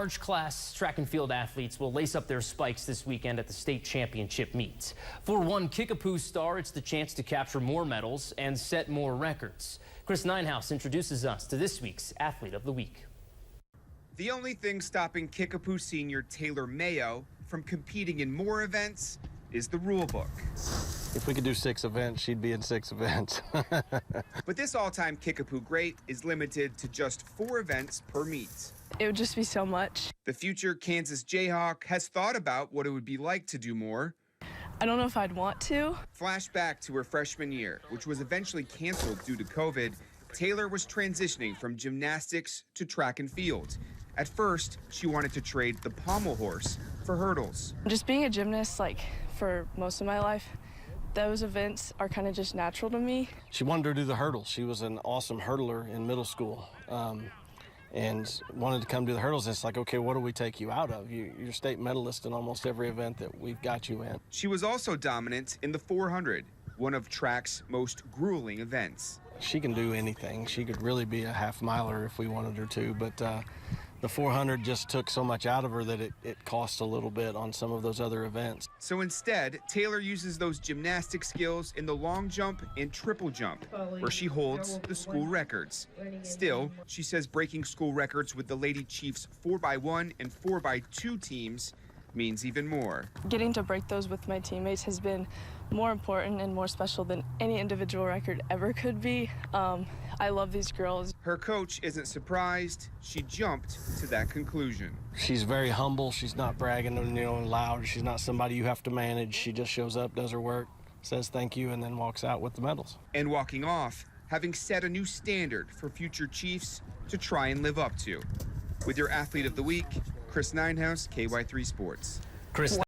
Large class track and field athletes will lace up their spikes this weekend at the state championship meets. For one Kickapoo star, it's the chance to capture more medals and set more records. Chris Ninehouse introduces us to this week's Athlete of the Week. The only thing stopping Kickapoo senior Taylor Mayo from competing in more events is the rule book. If we could do 6 events, she'd be in 6 events. But this all-time Kickapoo great is limited to just 4 events per meet. It would just be so much. The future Kansas Jayhawk has thought about what it would be like to do more. I don't know if I'd want to. Flashback to her freshman year, which was eventually canceled due to COVID, Taylor was transitioning from gymnastics to track and field. At first, she wanted to trade the pommel horse for hurdles. Just being a gymnast, for most of my life, those events are kind of just natural to me. She wanted to do the hurdles. She was an awesome hurdler in middle school and wanted to come do the hurdles. It's like, okay, what do we take you out of? You're state medalist in almost every event that we've got you in. She was also dominant in the 400, one of track's most grueling events. She can do anything. She could really be a half miler if we wanted her to, but the 400 just took so much out of her that it cost a little bit on some of those other events. So instead, Taylor uses those gymnastic skills in the long jump and triple jump, where she holds the school records. Still, she says breaking school records with the Lady Chiefs 4x1 and 4x2 teams means even more. Getting to break those with my teammates has been more important and more special than any individual record ever could be. I love these girls. Her coach isn't surprised. She jumped to that conclusion. She's very humble. She's not bragging and loud. She's not somebody you have to manage. She just shows up, does her work, says thank you, and then walks out with the medals. And walking off, having set a new standard for future Chiefs to try and live up to. With your Athlete of the Week, Chris Ninehouse, KY3 Sports. Chris